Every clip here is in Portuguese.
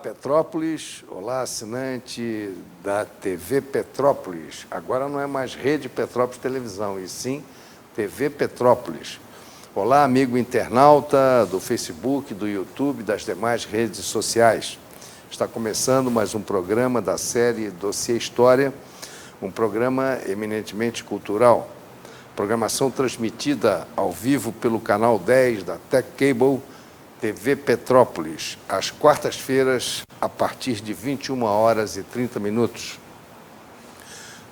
Petrópolis, olá assinante da TV Petrópolis. Agora não é mais Rede Petrópolis Televisão, e sim TV Petrópolis. Olá, amigo internauta do Facebook, do YouTube, das demais redes sociais. Está começando mais um programa da série Dossiê História, um programa eminentemente cultural. Programação transmitida ao vivo pelo canal 10 da Tech Cable, TV Petrópolis, às quartas-feiras, a partir de 21h30.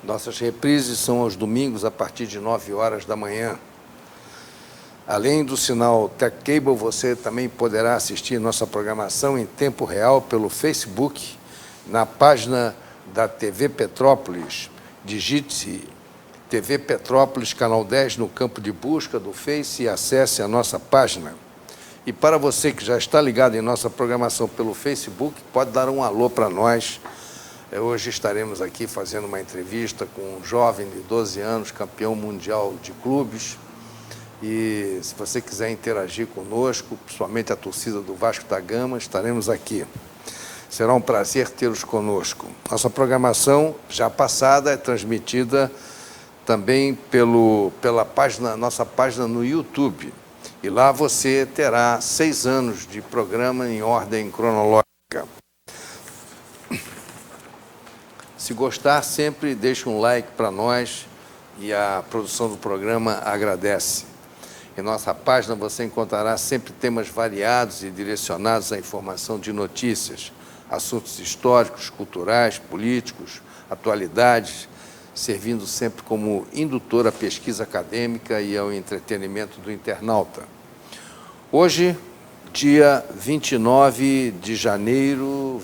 Nossas reprises são aos domingos, a partir de 9h da manhã. Além do sinal Tech Cable, você também poderá assistir nossa programação em tempo real pelo Facebook, na página da TV Petrópolis. Digite TV Petrópolis, canal 10, no campo de busca do Face e acesse a nossa página. E para você que já está ligado em nossa programação pelo Facebook, pode dar um alô para nós. Hoje estaremos aqui fazendo uma entrevista com um jovem de 12 anos, campeão mundial de clubes. E se você quiser interagir conosco, principalmente a torcida do Vasco da Gama, estaremos aqui. Será um prazer tê-los conosco. Nossa programação já passada é transmitida também pela nossa página no YouTube. E lá você terá 6 anos de programa em ordem cronológica. Se gostar, sempre deixe um like para nós e a produção do programa agradece. Em nossa página você encontrará sempre temas variados e direcionados à informação de notícias, assuntos históricos, culturais, políticos, atualidades, servindo sempre como indutor à pesquisa acadêmica e ao entretenimento do internauta. Hoje, dia 29 de janeiro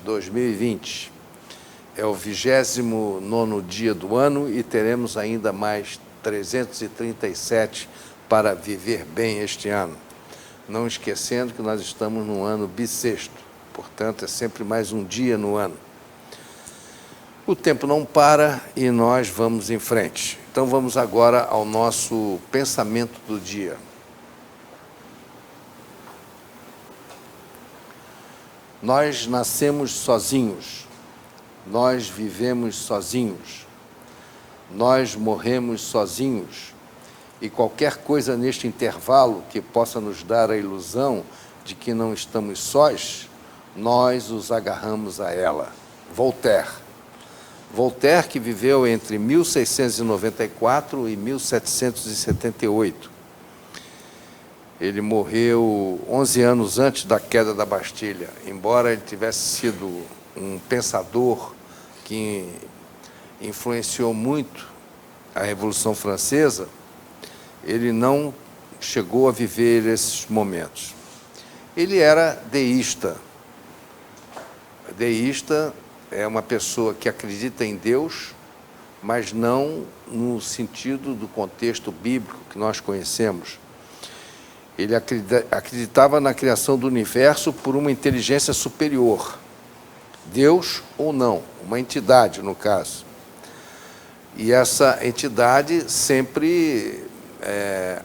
2020, é o 29º dia do ano e teremos ainda mais 337 para viver bem este ano. Não esquecendo que nós estamos no ano bissexto, portanto, é sempre mais um dia no ano. O tempo não para e nós vamos em frente. Então, vamos agora ao nosso pensamento do dia. Nós nascemos sozinhos, nós vivemos sozinhos, nós morremos sozinhos, e qualquer coisa neste intervalo que possa nos dar a ilusão de que não estamos sós, nós os agarramos a ela. Voltaire, que viveu entre 1694 e 1778. Ele morreu 11 anos antes da queda da Bastilha. Embora ele tivesse sido um pensador que influenciou muito a Revolução Francesa, ele não chegou a viver esses momentos. Ele era deísta. Deísta é uma pessoa que acredita em Deus, mas não no sentido do contexto bíblico que nós conhecemos. Ele acreditava na criação do universo por uma inteligência superior, Deus ou não, uma entidade, no caso. E essa entidade sempre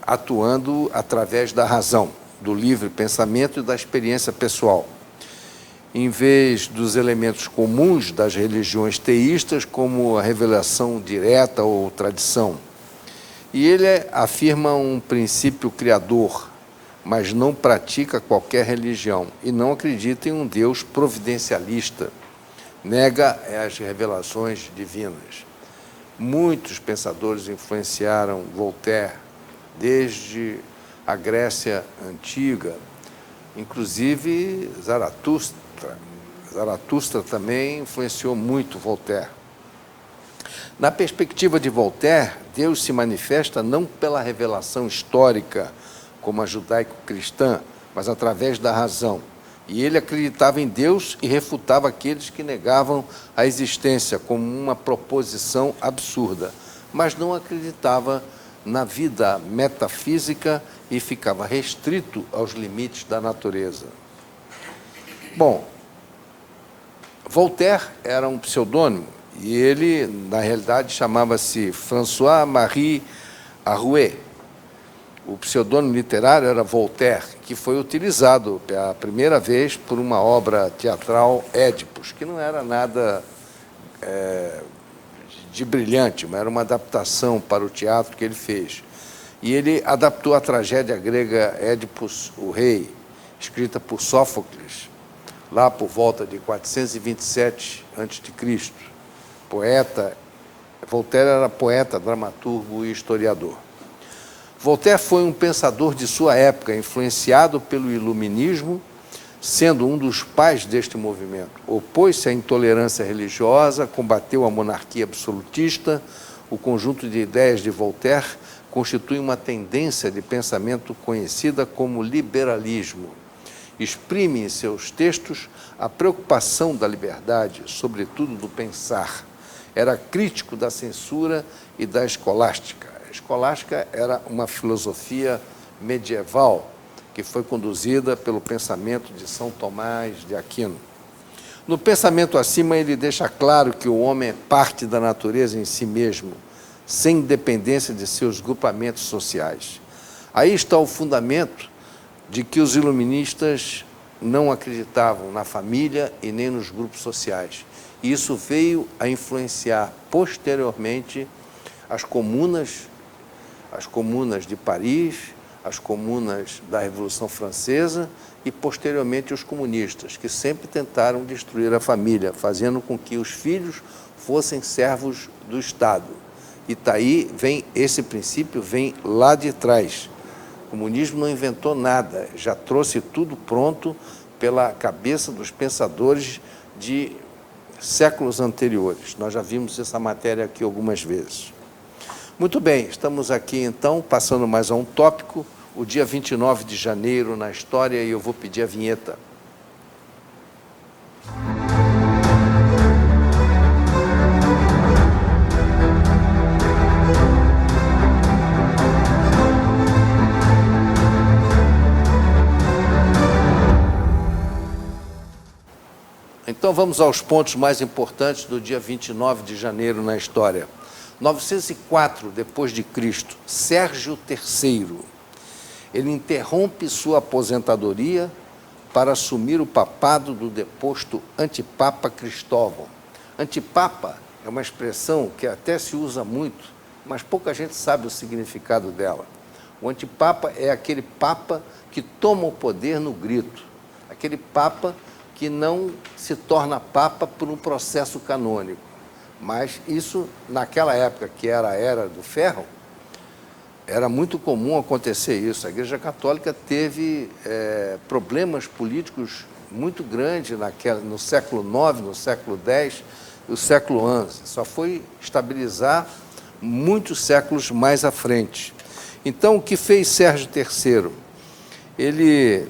atuando através da razão, do livre pensamento e da experiência pessoal, em vez dos elementos comuns das religiões teístas, como a revelação direta ou tradição. E ele afirma um princípio criador, mas não pratica qualquer religião e não acredita em um Deus providencialista. Nega as revelações divinas. Muitos pensadores influenciaram Voltaire, desde a Grécia Antiga, inclusive Zaratustra. Zaratustra também influenciou muito Voltaire. Na perspectiva de Voltaire, Deus se manifesta não pela revelação histórica, como a judaico-cristã, mas através da razão. E ele acreditava em Deus e refutava aqueles que negavam a existência como uma proposição absurda, mas não acreditava na vida metafísica e ficava restrito aos limites da natureza. Bom, Voltaire era um pseudônimo e ele, na realidade, chamava-se François-Marie Arouet. O pseudônimo literário era Voltaire, que foi utilizado pela primeira vez por uma obra teatral, Édipos, que não era nada de brilhante, mas era uma adaptação para o teatro que ele fez. E ele adaptou a tragédia grega Édipos, o Rei, escrita por Sófocles, lá por volta de 427 a.C. Voltaire era poeta, dramaturgo e historiador. Voltaire foi um pensador de sua época, influenciado pelo iluminismo, sendo um dos pais deste movimento. Opôs-se à intolerância religiosa, combateu a monarquia absolutista. O conjunto de ideias de Voltaire constitui uma tendência de pensamento conhecida como liberalismo. Exprime em seus textos a preocupação da liberdade, sobretudo do pensar. Era crítico da censura e da escolástica. A escolástica era uma filosofia medieval que foi conduzida pelo pensamento de São Tomás de Aquino. No pensamento acima, ele deixa claro que o homem é parte da natureza em si mesmo, sem dependência de seus grupamentos sociais. Aí está o fundamento de que os iluministas não acreditavam na família e nem nos grupos sociais. E isso veio a influenciar posteriormente as comunas de Paris, as comunas da Revolução Francesa e, posteriormente, os comunistas, que sempre tentaram destruir a família, fazendo com que os filhos fossem servos do Estado. E daí vem esse princípio, vem lá de trás. O comunismo não inventou nada, já trouxe tudo pronto pela cabeça dos pensadores de séculos anteriores. Nós já vimos essa matéria aqui algumas vezes. Muito bem, estamos aqui então, passando mais a um tópico, o dia 29 de janeiro na história, e eu vou pedir a vinheta. Então vamos aos pontos mais importantes do dia 29 de janeiro na história. 904 depois de Cristo, Sérgio III, ele interrompe sua aposentadoria para assumir o papado do deposto antipapa Cristóvão. Antipapa é uma expressão que até se usa muito, mas pouca gente sabe o significado dela. O antipapa é aquele papa que toma o poder no grito, aquele papa que não se torna papa por um processo canônico. Mas isso, naquela época, que era a Era do Ferro, era muito comum acontecer isso. A Igreja Católica teve problemas políticos muito grandes no século IX, no século X e o século XI. Só foi estabilizar muitos séculos mais à frente. Então, o que fez Sérgio III? Ele...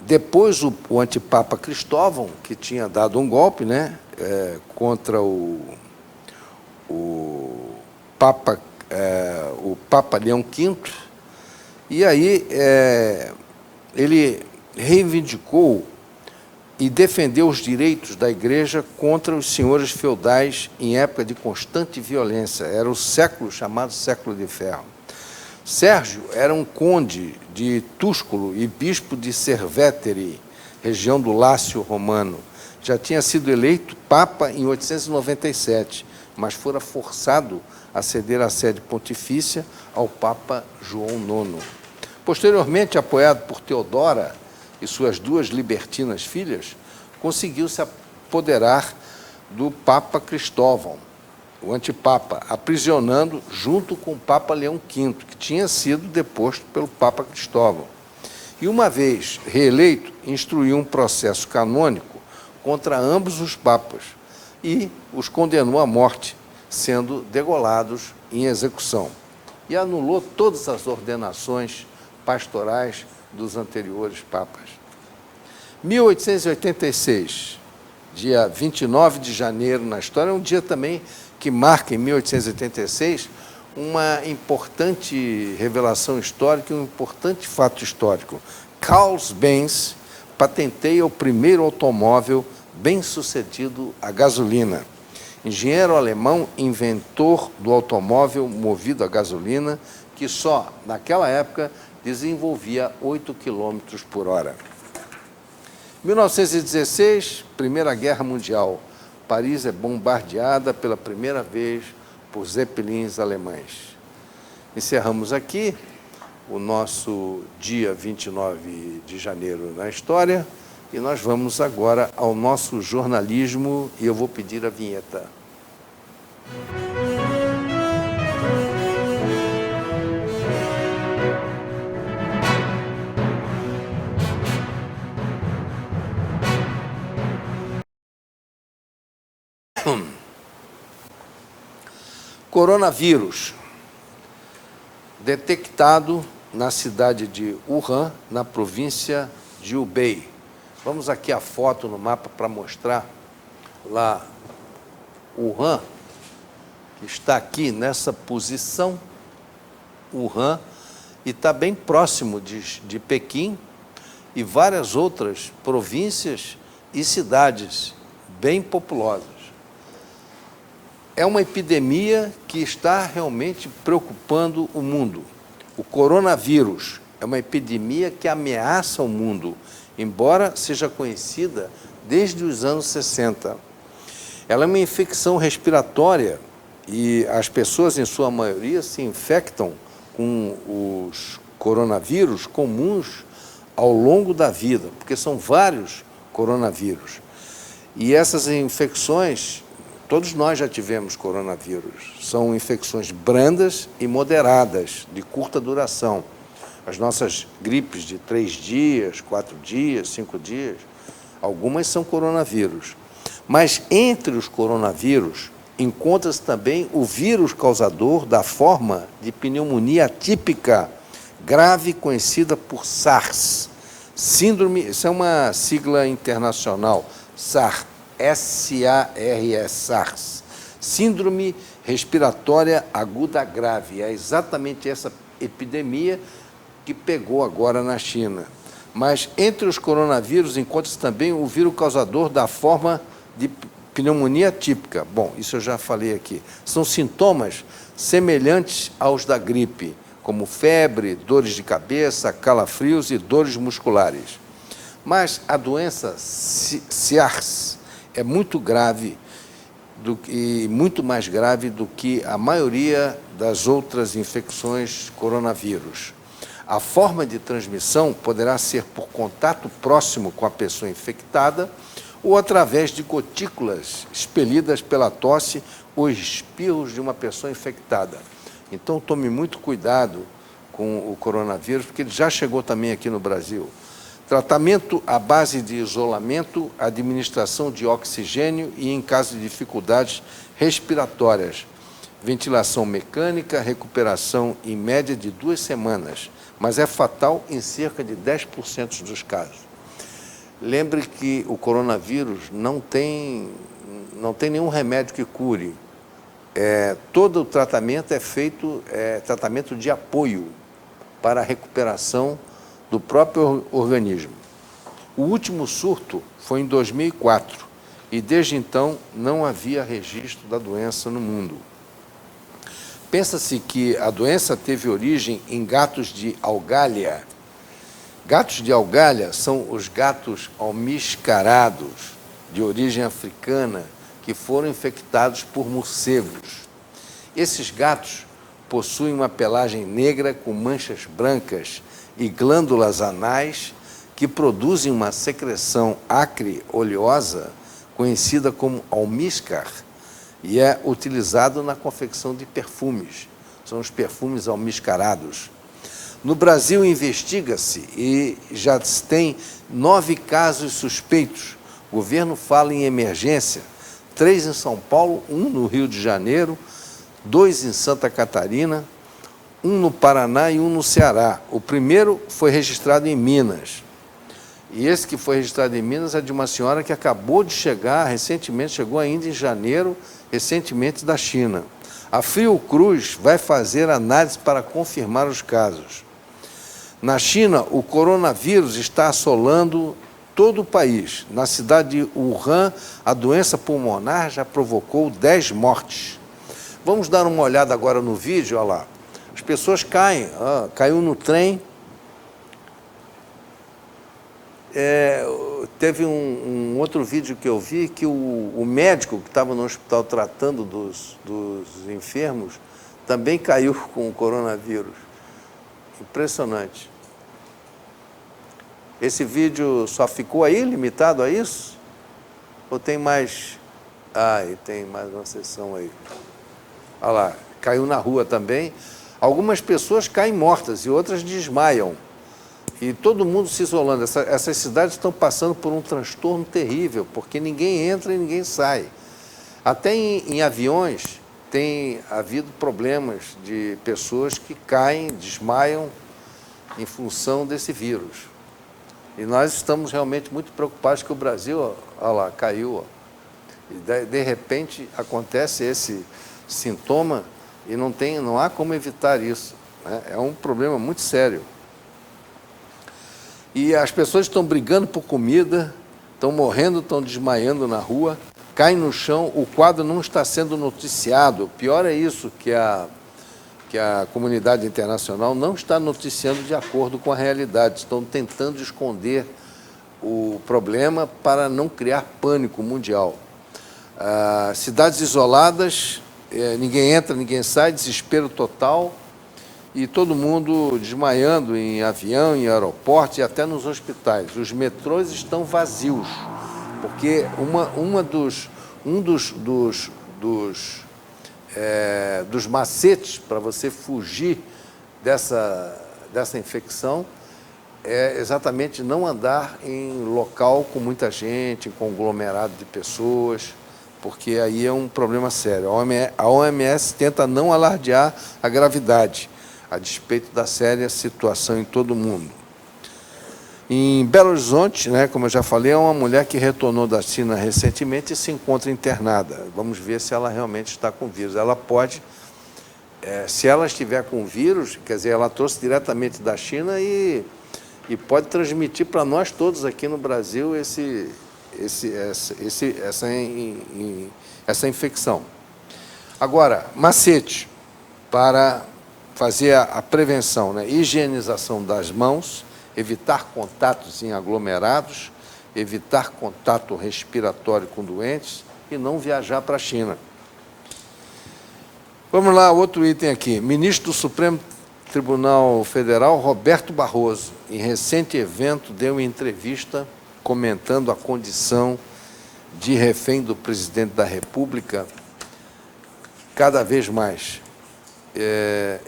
Depois, o antipapa Cristóvão, que tinha dado um golpe, né, contra o Papa Leão V, e aí ele reivindicou e defendeu os direitos da Igreja contra os senhores feudais em época de constante violência. Era o século chamado Século de Ferro. Sérgio era um conde de Túsculo e bispo de Cerveteri, região do Lácio Romano. Já tinha sido eleito papa em 897, mas fora forçado a ceder a sede pontifícia ao Papa João IX. Posteriormente, apoiado por Teodora e suas duas libertinas filhas, conseguiu se apoderar do Papa Cristóvão, o antipapa, aprisionando junto com o Papa Leão V, que tinha sido deposto pelo Papa Cristóvão. E, uma vez reeleito, instruiu um processo canônico contra ambos os papas e os condenou à morte, sendo degolados em execução. E anulou todas as ordenações pastorais dos anteriores papas. 1886, dia 29 de janeiro na história, é um dia também que marca, em 1886, uma importante revelação histórica e um importante fato histórico. Carl Benz patenteia o primeiro automóvel bem-sucedido a gasolina. Engenheiro alemão, inventor do automóvel movido a gasolina, que só naquela época desenvolvia 8 km por hora. 1916, Primeira Guerra Mundial. Paris é bombardeada pela primeira vez por zeppelins alemães. Encerramos aqui o nosso dia 29 de janeiro na história e nós vamos agora ao nosso jornalismo e eu vou pedir a vinheta. Coronavírus, detectado na cidade de Wuhan, na província de Hubei. Vamos aqui a foto no mapa para mostrar lá Wuhan, que está aqui nessa posição, Wuhan, e está bem próximo de Pequim e várias outras províncias e cidades bem populosas. É uma epidemia que está realmente preocupando o mundo. O coronavírus é uma epidemia que ameaça o mundo, embora seja conhecida desde os anos 60. Ela é uma infecção respiratória e as pessoas, em sua maioria, se infectam com os coronavírus comuns ao longo da vida, porque são vários coronavírus. E essas infecções, todos nós já tivemos coronavírus. São infecções brandas e moderadas, de curta duração. As nossas gripes de 3 dias, 4 dias, 5 dias, algumas são coronavírus. Mas entre os coronavírus, encontra-se também o vírus causador da forma de pneumonia atípica grave conhecida por SARS. Síndrome, isso é uma sigla internacional, SARS. S-A-R-S, SARS, Síndrome Respiratória Aguda Grave. É exatamente essa epidemia que pegou agora na China. Mas entre os coronavírus encontra-se também o vírus causador da forma de pneumonia típica. Bom, isso eu já falei aqui. São sintomas semelhantes aos da gripe, como febre, dores de cabeça, calafrios e dores musculares. Mas a doença SARS é muito grave e muito mais grave do que a maioria das outras infecções coronavírus. A forma de transmissão poderá ser por contato próximo com a pessoa infectada ou através de gotículas expelidas pela tosse ou espirros de uma pessoa infectada. Então, tome muito cuidado com o coronavírus, porque ele já chegou também aqui no Brasil. Tratamento à base de isolamento, administração de oxigênio e, em caso de dificuldades respiratórias, ventilação mecânica, recuperação em média de 2 semanas, mas é fatal em cerca de 10% dos casos. Lembre que o coronavírus não tem nenhum remédio que cure. Todo o tratamento é feito, tratamento de apoio para a recuperação do próprio organismo. O último surto foi em 2004 e desde então não havia registro da doença no mundo. Pensa-se que a doença teve origem em gatos de algalha. Gatos de algalha são os gatos almiscarados, de origem africana, que foram infectados por morcegos. Esses gatos possuem uma pelagem negra com manchas brancas e glândulas anais que produzem uma secreção acre oleosa conhecida como almíscar e é utilizado na confecção de perfumes. São os perfumes almiscarados. No Brasil investiga-se e já se tem 9 casos suspeitos. O governo fala em emergência, 3 em São Paulo, 1 no Rio de Janeiro, 2 em Santa Catarina, 1 no Paraná e 1 no Ceará. O primeiro foi registrado em Minas. E esse que foi registrado em Minas é de uma senhora que acabou de chegar, recentemente, chegou ainda em janeiro, recentemente da China. A Fiocruz vai fazer análise para confirmar os casos. Na China, o coronavírus está assolando todo o país. Na cidade de Wuhan, a doença pulmonar já provocou 10 mortes. Vamos dar uma olhada agora no vídeo, olha lá. As pessoas caem. Caiu no trem. Teve um outro vídeo que eu vi que o médico que estava no hospital tratando dos enfermos também caiu com o coronavírus. Impressionante. Esse vídeo só ficou aí, limitado a isso? Ou tem mais? E tem mais uma sessão aí. Olha lá, caiu na rua também. Algumas pessoas caem mortas e outras desmaiam. E todo mundo se isolando. Essas cidades estão passando por um transtorno terrível, porque ninguém entra e ninguém sai. Até em aviões tem havido problemas de pessoas que caem, desmaiam em função desse vírus. E nós estamos realmente muito preocupados que o Brasil, olha lá, caiu. E de repente acontece esse sintoma e não há como evitar isso, né? É um problema muito sério. E as pessoas estão brigando por comida, estão morrendo, estão desmaiando na rua, caem no chão, o quadro não está sendo noticiado. Pior é isso, que a comunidade internacional não está noticiando de acordo com a realidade. Estão tentando esconder o problema para não criar pânico mundial. Cidades isoladas, ninguém entra, ninguém sai, desespero total, e todo mundo desmaiando em avião, em aeroporto e até nos hospitais. Os metrôs estão vazios, porque um dos macetes para você fugir dessa infecção é exatamente não andar em local com muita gente, em conglomerado de pessoas, porque aí é um problema sério. A OMS tenta não alardear a gravidade, a despeito da séria situação em todo o mundo. Em Belo Horizonte, né, como eu já falei, é uma mulher que retornou da China recentemente e se encontra internada. Vamos ver se ela realmente está com vírus. Ela pode, se ela estiver com vírus, quer dizer, ela trouxe diretamente da China e pode transmitir para nós todos aqui no Brasil essa infecção. Agora, macete para fazer a prevenção, né? Higienização das mãos, evitar contatos em aglomerados, evitar contato respiratório com doentes e não viajar para a China. Vamos lá, outro item aqui. Ministro do Supremo Tribunal Federal, Roberto Barroso, em recente evento, deu entrevista comentando a condição de refém do presidente da República. Cada vez mais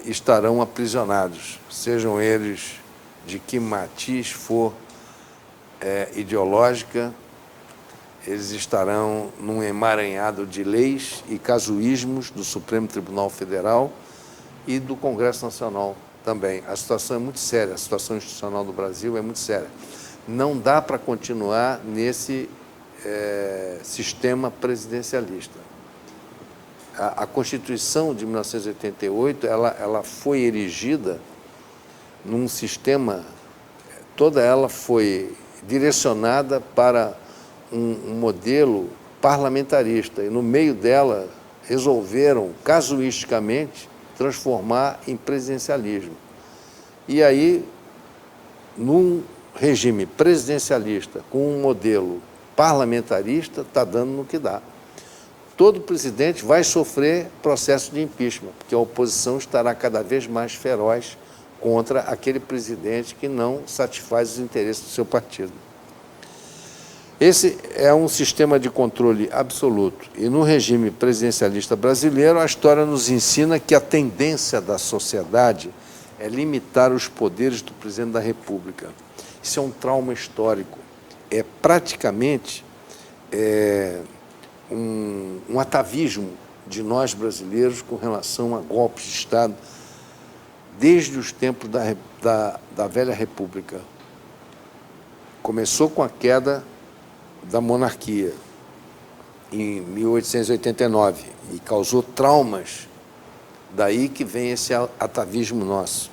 estarão aprisionados, sejam eles de que matiz for ideológica, eles estarão num emaranhado de leis e casuísmos do Supremo Tribunal Federal e do Congresso Nacional também. A situação é muito séria, a situação institucional do Brasil é muito séria. Não dá para continuar nesse sistema presidencialista. A Constituição de 1988, ela foi erigida num sistema, toda ela foi direcionada para um modelo parlamentarista, e no meio dela resolveram, casuisticamente, transformar em presidencialismo. E aí, num regime presidencialista, com um modelo parlamentarista, está dando no que dá. Todo presidente vai sofrer processo de impeachment, porque a oposição estará cada vez mais feroz contra aquele presidente que não satisfaz os interesses do seu partido. Esse é um sistema de controle absoluto. E no regime presidencialista brasileiro, a história nos ensina que a tendência da sociedade é limitar os poderes do presidente da República. Isso é um trauma histórico. É praticamente um atavismo de nós brasileiros com relação a golpes de Estado desde os tempos da velha República. Começou com a queda da monarquia em 1889 e causou traumas. Daí que vem esse atavismo nosso.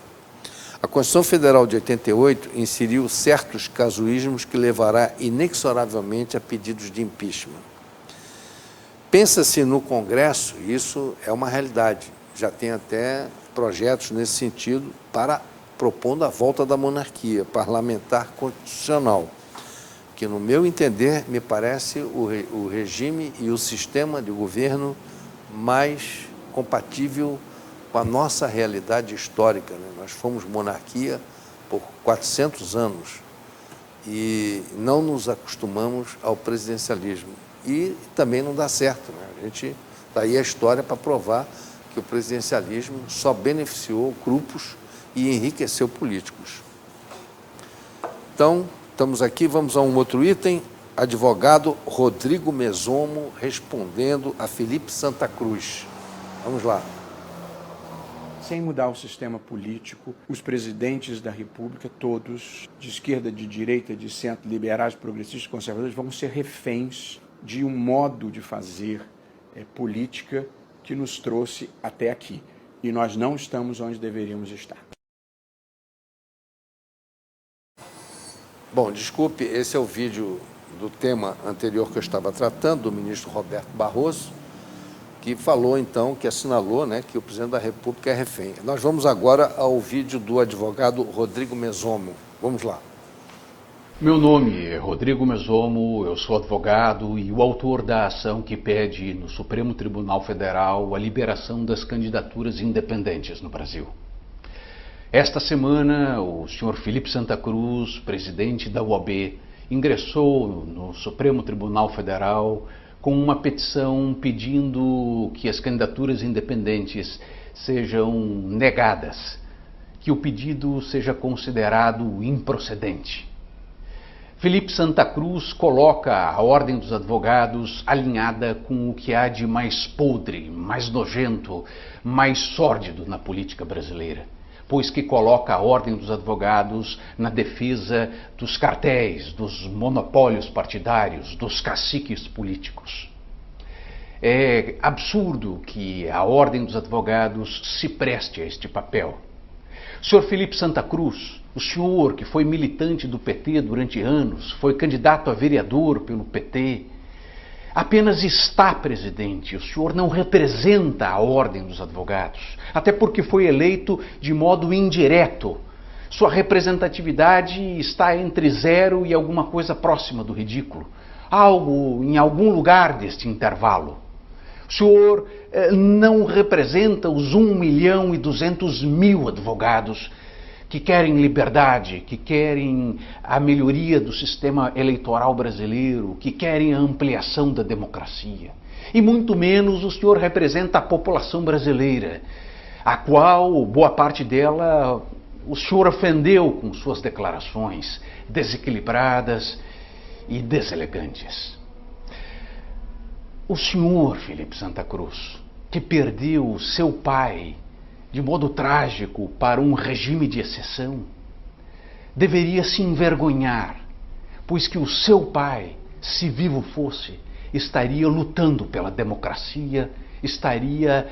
A Constituição Federal de 88 inseriu certos casuísmos que levará inexoravelmente a pedidos de impeachment. Pensa-se no Congresso, isso é uma realidade. Já tem até projetos nesse sentido, propondo a volta da monarquia parlamentar constitucional, que, no meu entender, me parece o regime e o sistema de governo mais compatível com a nossa realidade histórica, né? Nós fomos monarquia por 400 anos e não nos acostumamos ao presidencialismo. E também não dá certo, né? A gente, daí a história para provar que o presidencialismo só beneficiou grupos e enriqueceu políticos. Então, estamos aqui, vamos a um outro item. Advogado Rodrigo Mesomo respondendo a Felipe Santa Cruz. Vamos lá. Sem mudar o sistema político, os presidentes da República, todos, de esquerda, de direita, de centro, liberais, progressistas, conservadores, vão ser reféns de um modo de fazer política que nos trouxe até aqui. E nós não estamos onde deveríamos estar. Bom, desculpe, esse é o vídeo do tema anterior que eu estava tratando, do ministro Roberto Barroso, que falou, então, que assinalou, né, que o presidente da República é refém. Nós vamos agora ao vídeo do advogado Rodrigo Mesomo. Vamos lá. Meu nome é Rodrigo Mesomo, eu sou advogado e o autor da ação que pede no Supremo Tribunal Federal a liberação das candidaturas independentes no Brasil. Esta semana, o senhor Felipe Santa Cruz, presidente da UOB, ingressou no Supremo Tribunal Federal com uma petição pedindo que as candidaturas independentes sejam negadas, que o pedido seja considerado improcedente. Felipe Santa Cruz coloca a Ordem dos Advogados alinhada com o que há de mais podre, mais nojento, mais sórdido na política brasileira, pois que coloca a Ordem dos Advogados na defesa dos cartéis, dos monopólios partidários, dos caciques políticos. É absurdo que a Ordem dos Advogados se preste a este papel. Sr. Felipe Santa Cruz, o senhor que foi militante do PT durante anos, foi candidato a vereador pelo PT, apenas está presidente, o senhor não representa a Ordem dos Advogados, até porque foi eleito de modo indireto. Sua representatividade está entre 0 e alguma coisa próxima do ridículo, algo em algum lugar deste intervalo. O senhor não representa os 1.200.000 advogados que querem liberdade, que querem a melhoria do sistema eleitoral brasileiro, que querem a ampliação da democracia. E muito menos o senhor representa a população brasileira, a qual, boa parte dela, o senhor ofendeu com suas declarações desequilibradas e deselegantes. O senhor, Felipe Santa Cruz, que perdeu seu pai de modo trágico para um regime de exceção, deveria se envergonhar, pois que o seu pai, se vivo fosse, estaria lutando pela democracia, estaria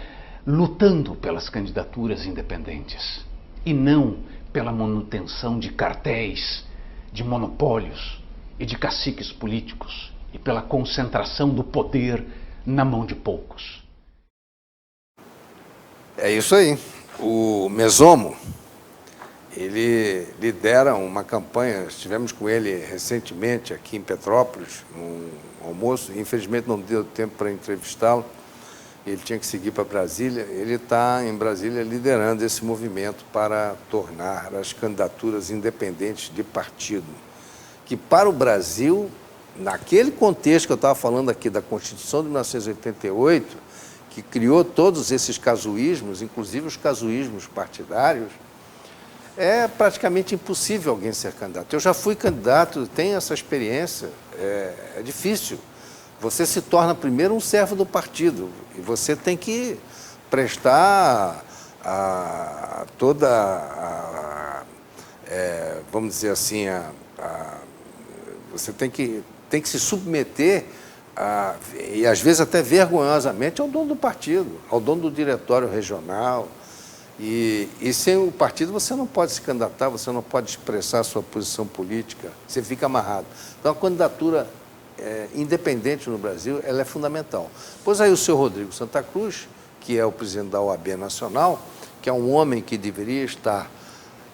lutando pelas candidaturas independentes, e não pela manutenção de cartéis, de monopólios e de caciques políticos, e pela concentração do poder na mão de poucos. É isso aí. O Mesomo, ele lidera uma campanha, estivemos com ele recentemente aqui em Petrópolis, num almoço, infelizmente não deu tempo para entrevistá-lo, ele tinha que seguir para Brasília. Ele está em Brasília liderando esse movimento para tornar as candidaturas independentes de partido, que para o Brasil, naquele contexto que eu estava falando aqui da Constituição de 1988, que criou todos esses casuísmos, inclusive os casuísmos partidários, é praticamente impossível alguém ser candidato. Eu já fui candidato, tenho essa experiência, é difícil. Você se torna primeiro um servo do partido e você tem que prestar vamos dizer assim, você tem que se submeter e às vezes até vergonhosamente ao dono do partido, ao dono do diretório regional. E sem o partido você não pode se candidatar, você não pode expressar a sua posição política, você fica amarrado. Então a candidatura independente no Brasil, ela é fundamental. Pois aí o senhor Rodrigo Santa Cruz, que é o presidente da OAB Nacional, que é um homem que deveria estar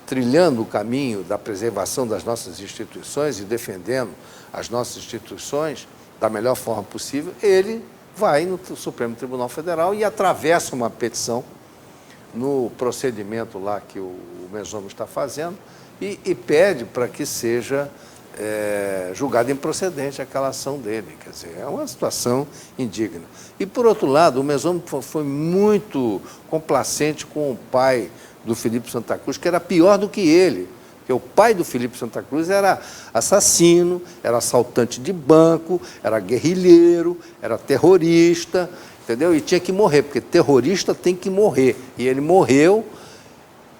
trilhando o caminho da preservação das nossas instituições e defendendo as nossas instituições da melhor forma possível, ele vai no Supremo Tribunal Federal e atravessa uma petição no procedimento lá que o Mesomo está fazendo e pede para que seja julgada improcedente aquela ação dele. Quer dizer, é uma situação indigna. E, por outro lado, o Mesomo foi muito complacente com o pai do Felipe Santa Cruz, que era pior do que ele. Porque o pai do Felipe Santa Cruz era assassino, era assaltante de banco, era guerrilheiro, era terrorista, entendeu? E tinha que morrer, porque terrorista tem que morrer. E ele morreu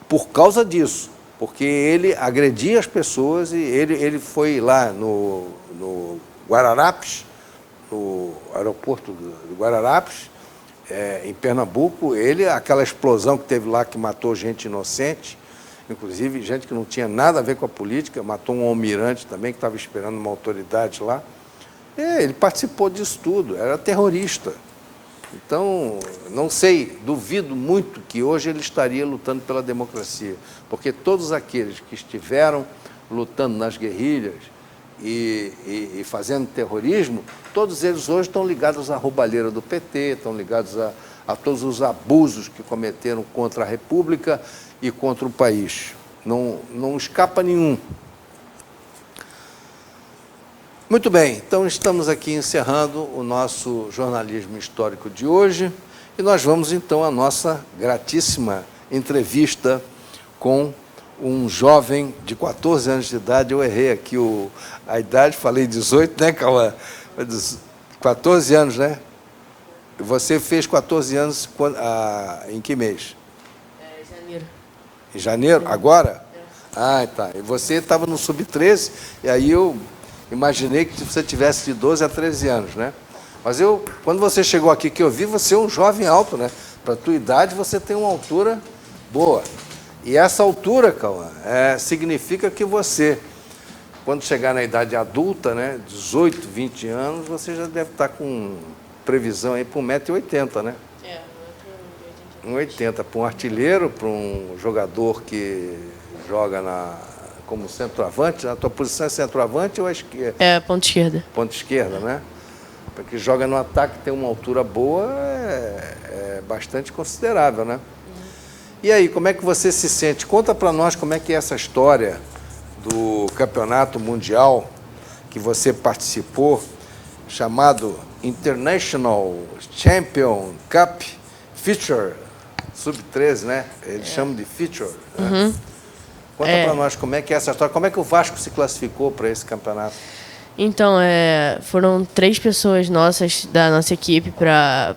por causa disso, porque ele agredia as pessoas e ele foi lá no Guararapes, no aeroporto do Guararapes, em Pernambuco, aquela explosão que teve lá que matou gente inocente, inclusive gente que não tinha nada a ver com a política, matou um almirante também que estava esperando uma autoridade lá. Ele participou disso tudo, era terrorista. Então, não sei, duvido muito que hoje ele estaria lutando pela democracia, porque todos aqueles que estiveram lutando nas guerrilhas e fazendo terrorismo, todos eles hoje estão ligados à roubalheira do PT, estão ligados a todos os abusos que cometeram contra a República e contra o país. Não escapa nenhum. Muito bem, então estamos aqui encerrando o nosso jornalismo histórico de hoje e nós vamos então à nossa gratíssima entrevista com um jovem de 14 anos de idade. Eu errei aqui a idade, falei 18, né, Cauã? 14 anos, né? Você fez 14 anos em que mês? Janeiro. Em janeiro? Agora? Ah, tá. E você estava no Sub-13, e aí eu imaginei que você tivesse de 12 a 13 anos, né? Mas quando você chegou aqui, que eu vi, você é um jovem alto, né? Para a tua idade, você tem uma altura boa. E essa altura, Cauã, significa que você, quando chegar na idade adulta, né, 18, 20 anos, você já deve estar com previsão aí para 1,80 m, né? 1,80 m. Para um artilheiro, para um jogador que joga como centroavante. A tua posição é centroavante ou a esquerda? Ponta esquerda. Ponta esquerda, né? Para que joga no ataque, tem uma altura boa, é bastante considerável, né? E aí, como é que você se sente? Conta para nós como é que é essa história do campeonato mundial que você participou, chamado International Champion Cup Feature, Sub-13, né? Eles chamam de Feature. Né? Conta para nós como é que é essa história, como é que o Vasco se classificou para esse campeonato? Então, foram 3 pessoas nossas da nossa equipe para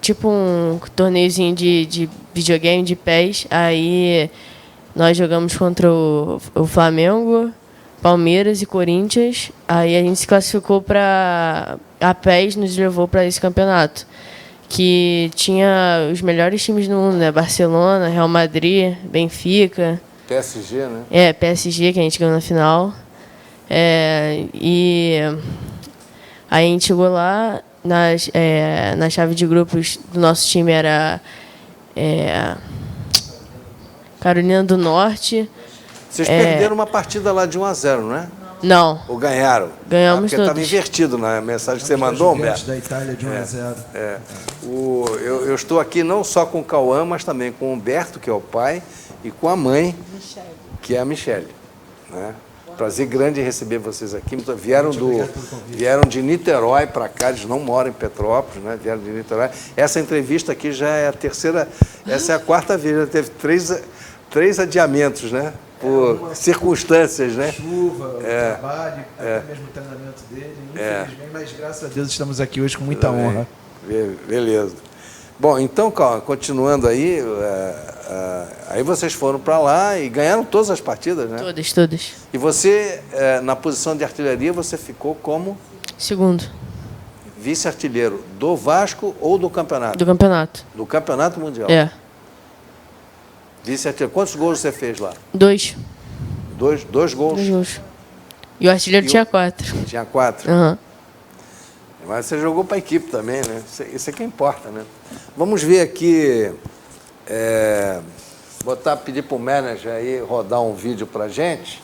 tipo um torneiozinho de videogame, de PES. Aí nós jogamos contra o Flamengo, Palmeiras e Corinthians. Aí a gente se classificou para a PES, nos levou para esse campeonato, que tinha os melhores times do mundo, né? Barcelona, Real Madrid, Benfica. PSG, né? PSG, que a gente ganhou na final. E aí a gente chegou lá, na chave de grupos do nosso time era Carolina do Norte. Vocês perderam uma partida lá de 1-0, não é? Não. Ou ganharam? Ganhamos porque todos. estava invertido na mensagem que você mandou, Humberto. Da Itália de 1-0. Eu estou aqui não só com o Cauã, mas também com o Humberto, que é o pai, e com a mãe, que é a Michele. Né? Prazer grande em receber vocês aqui. Vieram de Niterói para cá, eles não moram em Petrópolis, né? Vieram de Niterói. Essa entrevista aqui já é a terceira, essa é a 4ª vez, já teve 3 adiamentos, né? Por circunstâncias, né? Chuva, o trabalho, até mesmo o treinamento dele, infelizmente, mas graças a Deus estamos aqui hoje com muita honra. Beleza. Bom, então, calma, continuando aí, aí vocês foram para lá e ganharam todas as partidas, né? Todas. E você, na posição de artilharia, você ficou como? Segundo. Vice-artilheiro do Vasco ou do campeonato? Do campeonato. Do campeonato mundial? Vice-artilheiro. Quantos gols você fez lá? 2. 2 gols? 2 gols. E o artilheiro tinha 4. Tinha 4? Mas você jogou para a equipe também, né? Isso é que importa, né? Vamos ver aqui Pedir para o manager aí rodar um vídeo para a gente.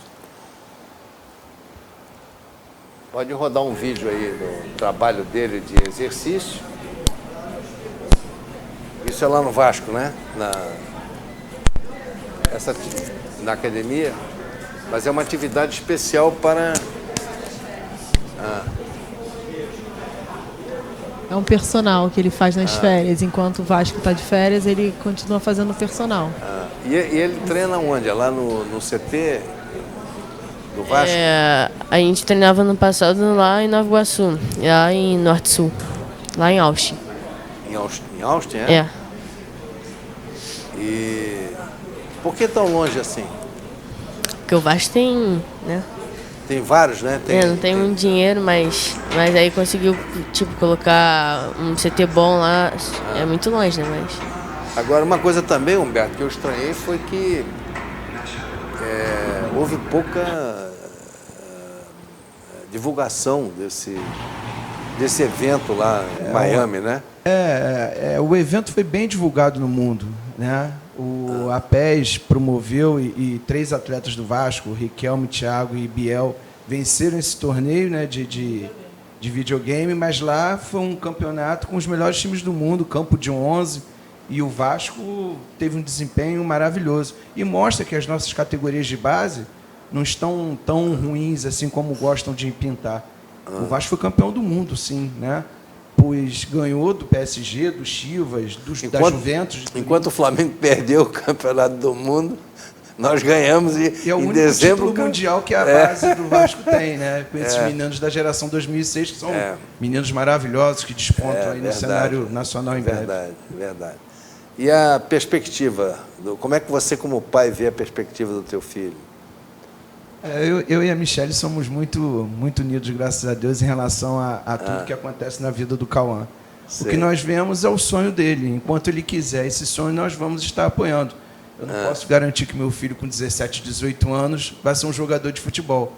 Pode rodar um vídeo aí do trabalho dele de exercício. Isso é lá no Vasco, né? Na academia. Mas é uma atividade especial para... É um personal que ele faz nas férias. Enquanto o Vasco está de férias, ele continua fazendo personal. E ele treina onde? É lá no CT do Vasco? A gente treinava no passado lá em Nova Iguaçu, lá em Norte Sul, lá em Austin. Em Austin, é? É. E por que tão longe assim? Porque o Vasco tem, né? Tem vários, né? Não tem muito dinheiro, mas aí conseguiu, tipo, colocar um CT bom lá. É muito longe, né? Mas... Agora, uma coisa também, Humberto, que eu estranhei foi que houve pouca divulgação desse evento lá em Miami, né? O evento foi bem divulgado no mundo, né? A PES promoveu e 3 atletas do Vasco, Riquelme, Thiago e Biel, venceram esse torneio, né, de videogame, mas lá foi um campeonato com os melhores times do mundo, campo de 11, e o Vasco teve um desempenho maravilhoso. E mostra que as nossas categorias de base não estão tão ruins assim como gostam de pintar. O Vasco foi campeão do mundo, sim, né? Pois ganhou do PSG, do Chivas, da Juventus. Enquanto o Flamengo perdeu o campeonato do mundo, nós ganhamos e é o em único dezembro título mundial que a base do Vasco tem, né? Com esses meninos da geração 2006, que são meninos maravilhosos que despontam aí no cenário nacional em breve. Verdade. E a perspectiva, como é que você como pai vê a perspectiva do teu filho? Eu e a Michelle somos muito unidos, graças a Deus, em relação a tudo que acontece na vida do Cauã. O que nós vemos é o sonho dele. Enquanto ele quiser esse sonho, nós vamos estar apoiando. Eu não posso garantir que meu filho com 17, 18 anos vai ser um jogador de futebol.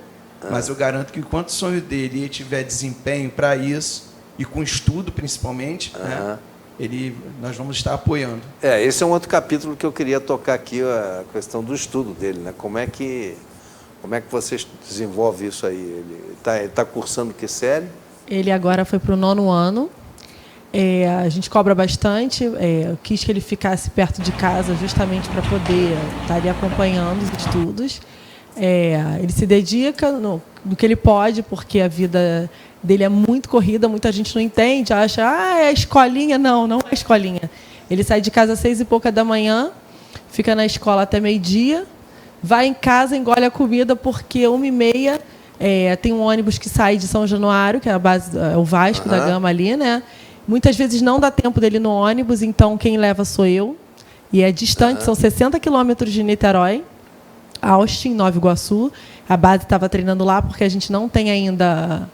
Mas eu garanto que enquanto o sonho dele ele tiver desempenho para isso, e com estudo principalmente, né, nós vamos estar apoiando. Esse é um outro capítulo que eu queria tocar aqui, a questão do estudo dele, né? Como é que você desenvolve isso aí? Ele tá cursando que série? Ele agora foi para o 9º ano. A gente cobra bastante. Eu quis que ele ficasse perto de casa justamente para poder estar ali acompanhando os estudos. Ele se dedica no que ele pode, porque a vida dele é muito corrida, muita gente não entende, acha, é escolinha. Não é escolinha. Ele sai de casa às 6h pouca da manhã, fica na escola até meio-dia, vai em casa, engole a comida, porque 1h30 tem um ônibus que sai de São Januário, que é a base, o Vasco da Gama ali, né? Muitas vezes não dá tempo dele no ônibus, então quem leva sou eu. E é distante, são 60 quilômetros de Niterói, Austin, Nova Iguaçu. A base estava treinando lá porque a gente não tem ainda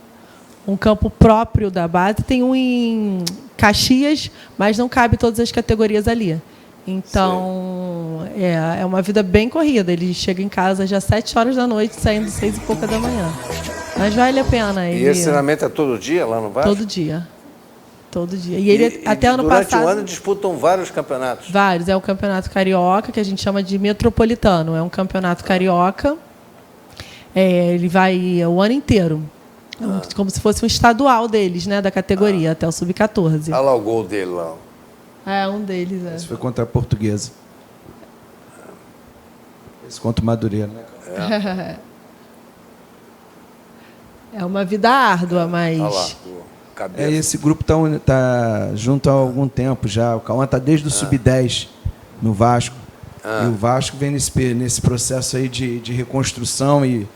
um campo próprio da base. Tem um em Caxias, mas não cabe todas as categorias ali. Então, é uma vida bem corrida. Ele chega em casa já às 7 horas da noite, saindo às 6h pouca da manhã. Mas vale a pena. E esse treinamento é todo dia lá no Vasco? Todo dia. Todo dia. E ele, até ano durante passado... Durante o ano disputam vários campeonatos? Vários. É o campeonato carioca, que a gente chama de metropolitano. É um campeonato carioca. Ele vai o ano inteiro. Como se fosse um estadual deles, né, da categoria, até o sub-14. Olha lá o gol dele lá. Um deles. Esse foi contra a Portuguesa. Esse contra o Madureira, né? É uma vida árdua, mas... Olha lá, esse grupo tá junto há algum tempo já. O Cauã está desde o sub-10 no Vasco. E o Vasco vem nesse processo aí de reconstrução e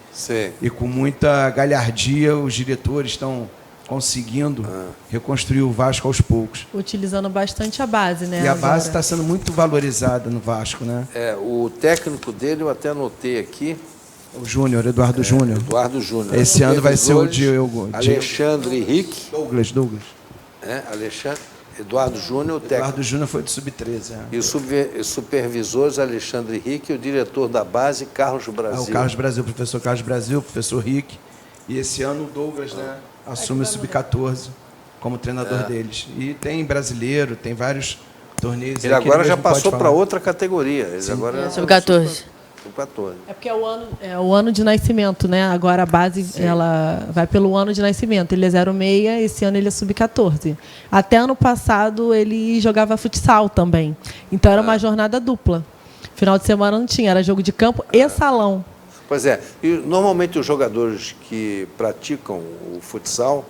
com muita galhardia os diretores estão conseguindo reconstruir o Vasco aos poucos. Utilizando bastante a base, né? E a base está sendo muito valorizada no Vasco, né? O técnico dele, eu até anotei aqui. O Júnior, Eduardo Júnior. Eduardo Júnior. Esse ano vai ser o Diego. Alexandre Henrique. Douglas. Eduardo Júnior, o técnico. Eduardo Júnior foi do sub-13. E os supervisores, Alexandre Henrique, e o diretor da base, Carlos Brasil. O Carlos Brasil, professor Carlos Brasil, professor Henrique. E esse ano o Douglas, né, assume o sub-14 como treinador deles. E tem brasileiro, tem vários torneios. Ele aí que agora já mesmo pode passou para falar. outra categoria. Ele agora Sub-14. Sub-14. É porque é o ano de nascimento, né? Agora a base ela vai pelo ano de nascimento. Ele é 06, esse ano ele é sub-14. Até ano passado ele jogava futsal também. Então era uma jornada dupla. Final de semana não tinha, era jogo de campo e salão. Pois é. E normalmente os jogadores que praticam o futsal,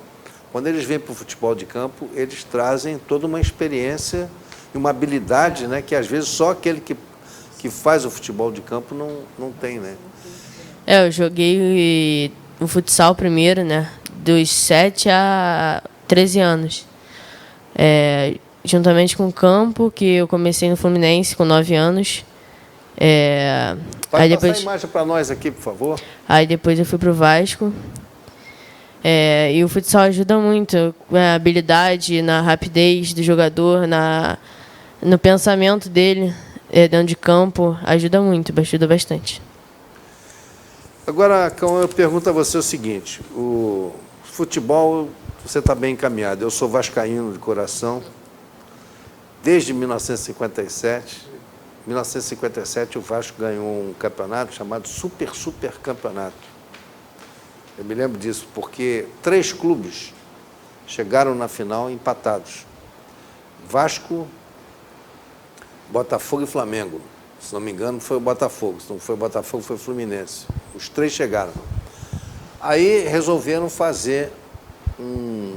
quando eles vêm para o futebol de campo, eles trazem toda uma experiência e uma habilidade, né, que às vezes só aquele que faz o futebol de campo não tem, né? Eu joguei o futsal primeiro, né? Dos 7 a 13 anos. Juntamente com o campo, que eu comecei no Fluminense com 9 anos. Pode Aí passar depois, a imagem para nós aqui, por favor. aí depois eu fui pro Vasco. E o futsal ajuda muito a habilidade, na rapidez do jogador, no pensamento dele, dentro de campo. Ajuda muito, ajuda bastante. Agora, Cão, eu pergunto a você o seguinte: o futebol, você está bem encaminhado. Eu sou vascaíno de coração. Desde 1957. Em 1957, o Vasco ganhou um campeonato chamado Super Campeonato. Eu me lembro disso, porque 3 clubes chegaram na final empatados. Vasco, Botafogo e Flamengo. Se não me engano, foi o Botafogo. Se não foi o Botafogo, foi o Fluminense. Os 3 chegaram. Aí resolveram fazer um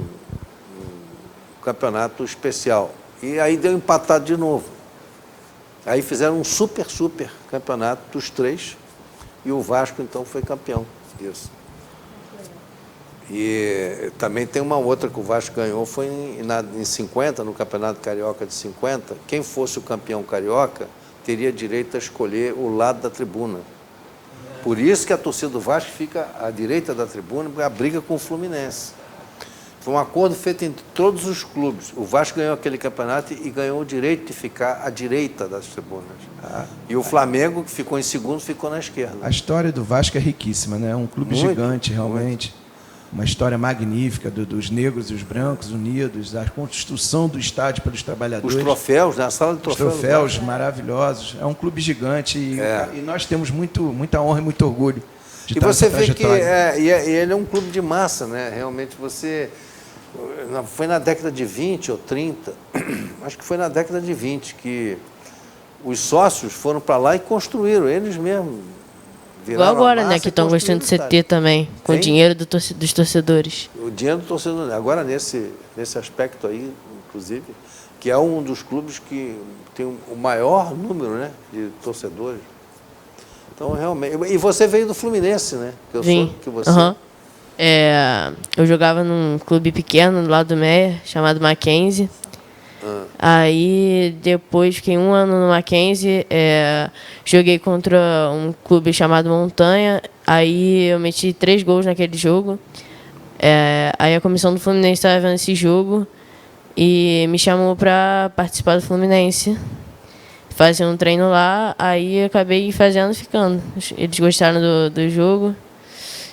campeonato especial. E aí deu empatado de novo. Aí fizeram um super campeonato dos 3 e o Vasco, então, foi campeão disso. E também tem uma outra que o Vasco ganhou, foi em 50, no Campeonato Carioca de 50. Quem fosse o campeão carioca teria direito a escolher o lado da tribuna. Por isso que a torcida do Vasco fica à direita da tribuna, porque a briga com o Fluminense. Foi um acordo feito entre todos os clubes. O Vasco ganhou aquele campeonato e ganhou o direito de ficar à direita das tribunas. E o Flamengo, que ficou em segundo, ficou na esquerda. A história do Vasco é riquíssima, né? É um clube gigante, realmente. Uma história magnífica dos negros e os brancos unidos, a construção do estádio pelos trabalhadores. Os troféus, né? A sala de troféus. Os troféus maravilhosos. É um clube gigante e nós temos muita honra e muito orgulho de estar nessa trajetória. E você vê que ele é um clube de massa, né? Realmente você... Foi na década de 20 ou 30, acho que foi na década de 20, que os sócios foram para lá e construíram, eles mesmos. Igual agora, né, que estão gostando de CT também, com o dinheiro dos torcedores. O dinheiro do torcedor. Agora, nesse aspecto aí, inclusive, que é um dos clubes que tem o maior número, né, de torcedores. Então, realmente... E você veio do Fluminense, né? Que eu Vim. Sou, que você... Eu jogava num clube pequeno do lado do Meia, chamado Mackenzie. Aí, depois, fiquei 1 ano no Mackenzie, joguei contra um clube chamado Montanha. Aí, eu meti 3 gols naquele jogo. Aí, a comissão do Fluminense estava vendo esse jogo e me chamou para participar do Fluminense. Fazer um treino lá, aí acabei fazendo e ficando. Eles gostaram do jogo.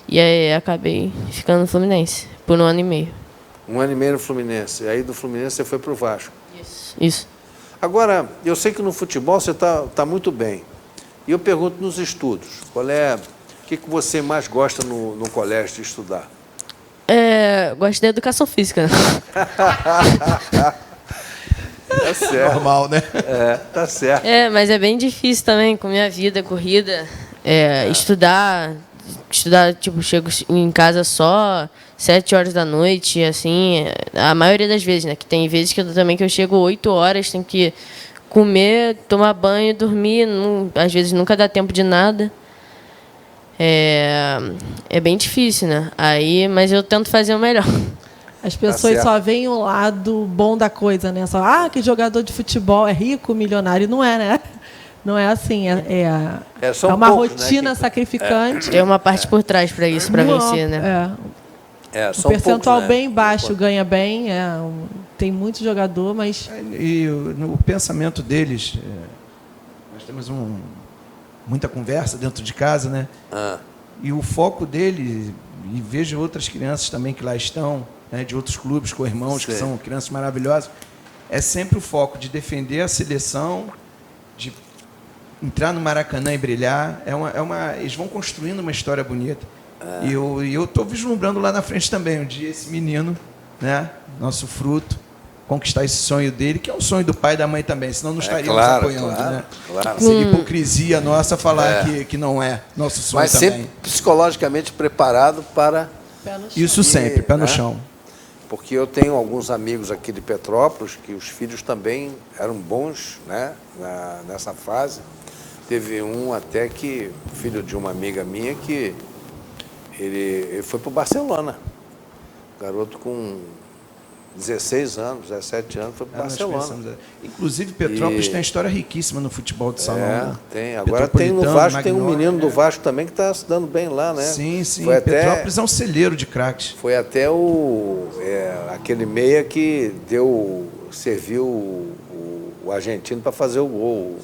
E aí acabei ficando no Fluminense por 1 ano e meio. 1 ano e meio no Fluminense. E aí do Fluminense você foi para o Vasco. Isso. Agora, eu sei que no futebol você está muito bem. E eu pergunto nos estudos, o que você mais gosta no colégio de estudar? Gosto da educação física. Tá certo. Normal, né? Tá certo. Mas é bem difícil também com minha vida, corrida. Estudar, tipo, chego em casa só 7 horas da noite, assim, a maioria das vezes, né? Que tem vezes que eu chego 8 horas, tenho que comer, tomar banho, dormir, às vezes nunca dá tempo de nada. É bem difícil, né? Mas eu tento fazer o melhor. As pessoas só veem o lado bom da coisa, né? Só, que jogador de futebol é rico, milionário. Não é, né? Não é assim, é uma rotina, né, sacrificante. Tem uma parte por trás para isso, para vencer, né? Um percentual bem baixo, ganha bem, tem muito jogador, mas... E no pensamento deles, nós temos muita conversa dentro de casa, né? E o foco deles, e vejo outras crianças também que lá estão, né, de outros clubes, com irmãos, que são crianças maravilhosas, é sempre o foco de defender a seleção, de entrar no Maracanã e brilhar. Eles vão construindo uma história bonita. E eu estou vislumbrando lá na frente também, um dia esse menino, né, nosso fruto, conquistar esse sonho dele, que é o sonho do pai e da mãe também, senão não estaríamos apoiando. Né? Claro. Seria hipocrisia nossa falar que não é nosso sonho Mas também. sempre psicologicamente preparado para... Isso sempre, pé no né? chão. Porque eu tenho alguns amigos aqui de Petrópolis que os filhos também eram bons, né, nessa fase. Teve um até que, filho de uma amiga minha, que ele foi para o Barcelona. Garoto com 16 anos, 17 anos, foi para o Barcelona. Inclusive, Petrópolis tem uma história riquíssima no futebol de salão. Né? Tem. Agora tem no Vasco, tem um menino do Vasco também que está se dando bem lá, né? Sim, sim. Foi Petrópolis é um celeiro de craques. Foi até aquele meia que serviu o argentino para fazer o gol.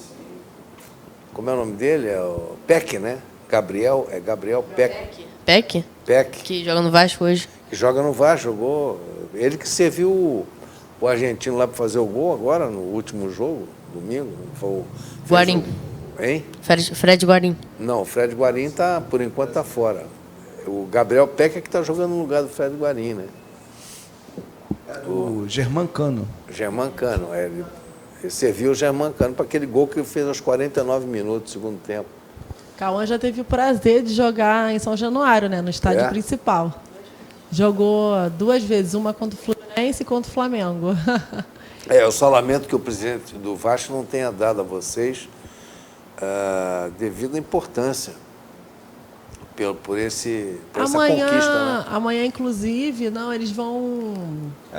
Como é o nome dele? É o Peck, né? Gabriel Peck. Peck? Peck. Que joga no Vasco hoje. Que joga no Vasco, jogou. Ele que serviu o argentino lá para fazer o gol agora, no último jogo, domingo. Guarim. Hein? Fred Guarim. Não, o Fred Guarim, por enquanto, está fora. O Gabriel Peck é que está jogando no lugar do Fred Guarim, né? O Germancano. Germancano, ele serviu o Germancano para aquele gol que ele fez aos 49 minutos do segundo tempo. Cauã já teve o prazer de jogar em São Januário, né, no estádio principal. Jogou 2 vezes, uma contra o Fluminense e contra o Flamengo. Eu só lamento que o presidente do Vasco não tenha dado a vocês devido à importância por essa conquista, né? Amanhã, inclusive, eles vão...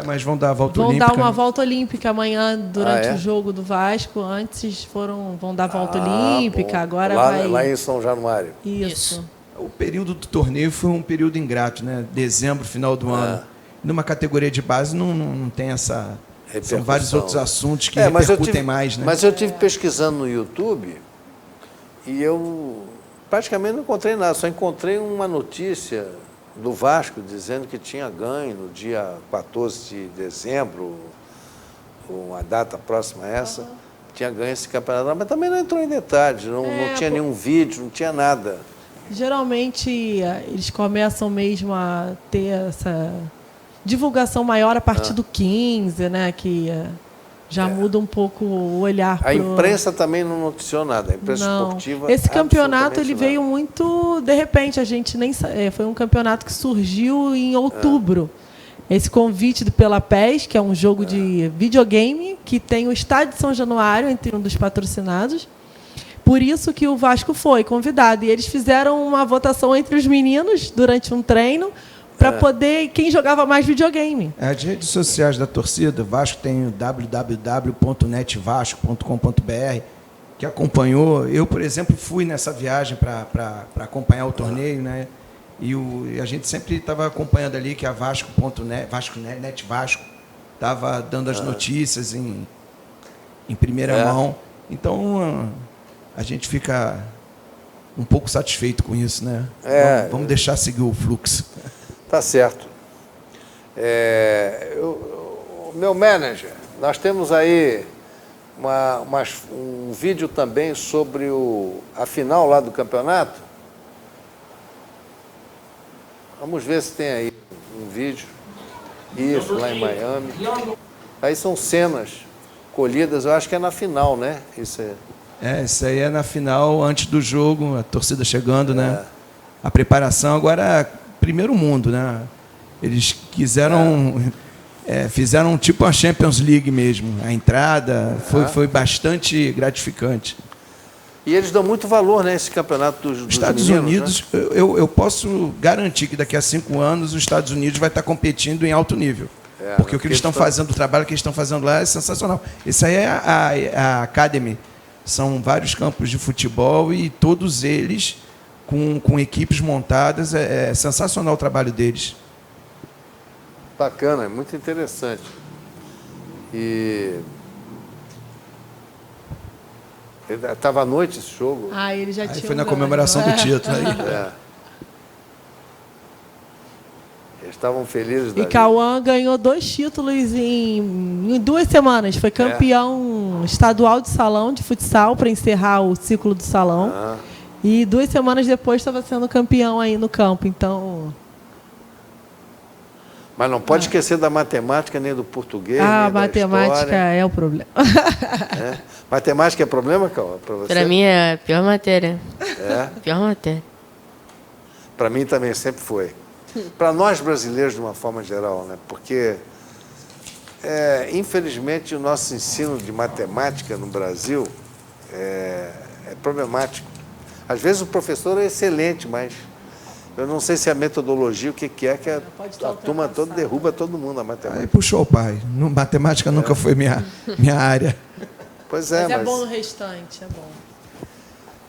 mas vão dar a volta olímpica. Vão dar uma volta olímpica amanhã durante o jogo do Vasco. Antes vão dar a volta olímpica, bom. agora lá em São Januário. Isso. O período do torneio foi um período ingrato, né? Dezembro, final do ano. Numa categoria de base não tem essa... São vários outros assuntos que repercutem mais, né? Mas eu estive pesquisando no YouTube e eu praticamente não encontrei nada. Só encontrei uma notícia do Vasco dizendo que tinha ganho no dia 14 de dezembro, uma data próxima a essa, tinha ganho esse campeonato. Mas também não entrou em detalhes, não tinha nenhum vídeo, não tinha nada. Geralmente, eles começam mesmo a ter essa divulgação maior a partir do 15, né? Que já muda um pouco o olhar. A imprensa também não noticiou nada, a imprensa esportiva... Esse campeonato ele veio muito de repente, a gente nem foi um campeonato que surgiu em outubro. Esse convite pela PES, que é um jogo de videogame, que tem o Estádio de São Januário, entre um dos patrocinados. Por isso que o Vasco foi convidado. E eles fizeram uma votação entre os meninos durante um treino para poder quem jogava mais videogame. As redes sociais da torcida, o Vasco tem o www.netvasco.com.br, que acompanhou. Eu, por exemplo, fui nessa viagem para acompanhar o torneio, né? E a gente sempre estava acompanhando ali que a Vasco.net, Net Vasco, estava dando as notícias em primeira mão. Então, a gente fica um pouco satisfeito com isso, né? Vamos deixar seguir o fluxo. Tá certo. Meu manager, nós temos aí um vídeo também sobre a final lá do campeonato. Vamos ver se tem aí um vídeo. Isso, lá em Miami. Aí são cenas colhidas, eu acho que é na final, né? Isso E eles dão muito valor, né, esse campeonato dos Estados meninos, Unidos, né? eu posso garantir que daqui a 5 anos os Estados Unidos vai estar competindo em alto nível. Porque o que eles estão fazendo, o trabalho que eles estão fazendo lá é sensacional. Isso aí é a Academy. São vários campos de futebol e todos eles com equipes montadas. É sensacional o trabalho deles. Bacana, é muito interessante. E estava à noite esse jogo. Ele já tinha. Foi na comemoração do título. Aí. estavam felizes da E vida. Cauã ganhou 2 títulos em 2 semanas. Foi campeão estadual de salão de futsal para encerrar o ciclo do salão. E 2 semanas depois estava sendo campeão aí no campo. Então, Mas não pode esquecer da matemática, nem do português, nem a da matemática história. é o problema. É. Matemática é problema, Cauã, para você? Para mim é a pior matéria. É. Pior matéria. Para mim também sempre foi. Para nós brasileiros, de uma forma geral, né? Porque, infelizmente, o nosso ensino de matemática no Brasil é problemático. Às vezes o professor é excelente, mas eu não sei se a metodologia, o que é que a turma toda derruba todo mundo a matemática. Aí puxou o pai. Matemática nunca foi minha área. Pois é, Mas é bom no restante, é bom.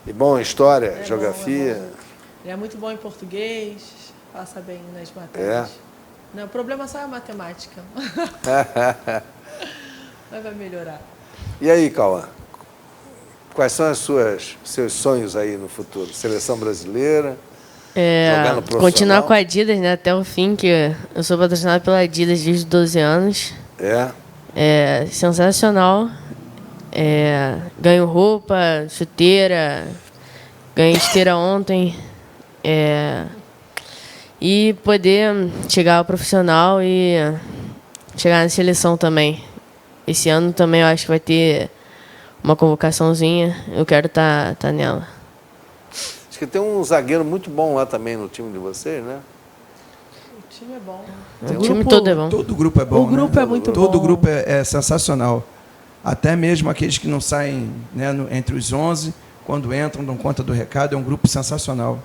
E bom, história, É geografia. bom, é bom. Ele é muito bom em português, passa bem nas matérias. Não, o problema só é a matemática. Mas vai melhorar. E aí, Cauã? Quais são seus sonhos aí no futuro? Seleção brasileira? Jogar no profissional? Continuar com a Adidas, né, até o fim, que eu sou patrocinado pela Adidas desde 12 anos. É sensacional. Ganho roupa, chuteira, ganhei esteira ontem. E poder chegar ao profissional e chegar na seleção também. Esse ano também eu acho que vai ter uma convocaçãozinha. Eu quero estar nela. Acho que tem um zagueiro muito bom lá também no time de vocês, né? O time é bom. O time todo é bom. Todo grupo é bom. O grupo é muito bom. Todo grupo é sensacional. Até mesmo aqueles que não saem, né, entre os 11, quando entram, dão conta do recado, é um grupo sensacional.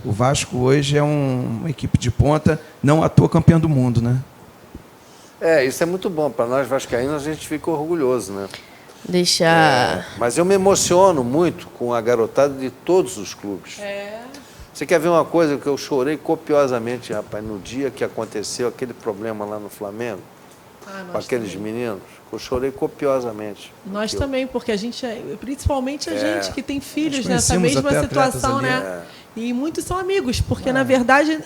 O Vasco hoje é uma equipe de ponta, não à toa campeão do mundo, né? Isso é muito bom. Para nós vascaínos, a gente fica orgulhoso, né? Mas eu me emociono muito com a garotada de todos os clubes. Você quer ver uma coisa que eu chorei copiosamente, rapaz, no dia que aconteceu aquele problema lá no Flamengo, com aqueles meninos? Eu chorei copiosamente. Nós também, porque a gente, principalmente a gente que tem filhos Nós nessa conhecemos mesma até situação, atletas ali, né? E muitos são amigos, porque na verdade,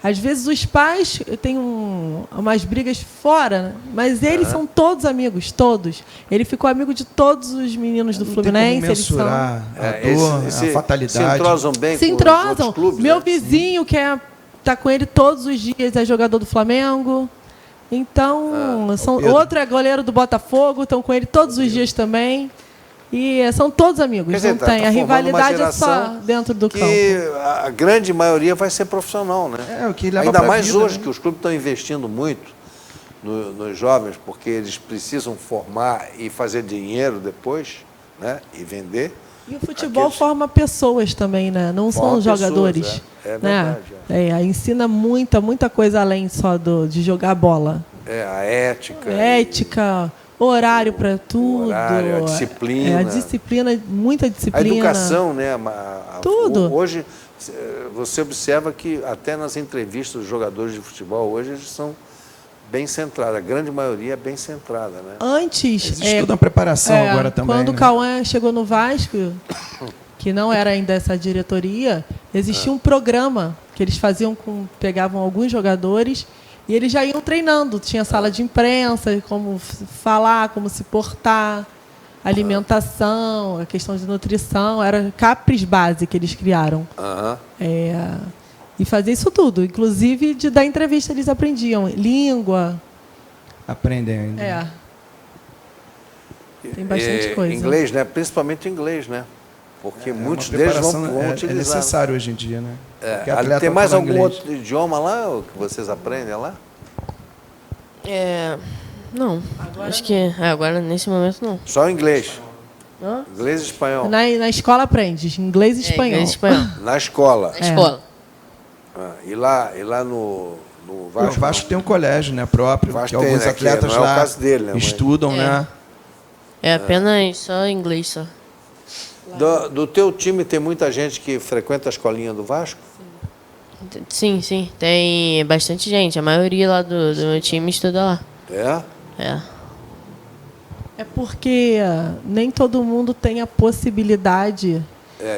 às vezes os pais têm umas brigas fora, né? Mas eles são todos amigos, todos. Ele ficou amigo de todos os meninos do Fluminense. Tem como mensurar Eles a dor, a fatalidade. Se entrosam bem Se com os entrosam. outros clubes, Meu né? vizinho, que tá com ele todos os dias, é jogador do Flamengo. Então, outro é goleiro do Botafogo, estão com ele todos os dias também. E são todos amigos, Quer dizer, não tem. A formando uma rivalidade é só geração dentro do campo. A grande maioria vai ser profissional, né? O que leva Ainda pra mais vida, hoje, né? que os clubes estão investindo muito nos jovens, porque eles precisam formar e fazer dinheiro depois, né? E vender. E o futebol forma pessoas também, né? Não são jogadores. Pessoas, é né? verdade. Ensina muita coisa além só de jogar bola. A ética. Ética, horário para tudo. Horário, a disciplina. A disciplina, muita A disciplina. educação, né? Tudo. Hoje, você observa que até nas entrevistas dos jogadores de futebol, hoje eles são bem centrados. A grande maioria é bem centrada, né? Antes... Eles estudam preparação agora também. Quando o né? Cauã chegou no Vasco, que não era ainda essa diretoria, existia um programa que eles faziam pegavam alguns jogadores e eles já iam treinando. Tinha sala de imprensa, como falar, como se portar, alimentação, a questão de nutrição. Era Capris Base que eles criaram. E fazer isso tudo. Inclusive, de dar entrevista, eles aprendiam. Língua. Aprendem ainda. Tem bastante coisa. Inglês, né? Principalmente inglês, né? Porque muitos uma deles vão preparação utilizar. É necessário hoje em dia, né? Porque Tem atleta mais fala algum inglês. outro idioma lá que vocês aprendem lá? Não. Acho que agora, nesse momento, não. Só inglês. Inglês e espanhol. Na escola aprende inglês e espanhol. Inglês e espanhol. Na escola. Na escola. E lá no Vasco? O Vasco tem um colégio, né, próprio, O Vasco que tem, alguns né, atletas que não é o lá caso dele, né, mas- estudam, né? É apenas só inglês, só. Do teu time tem muita gente que frequenta a escolinha do Vasco? Sim. Tem bastante gente. A maioria lá do meu time estuda lá. É porque nem todo mundo tem a possibilidade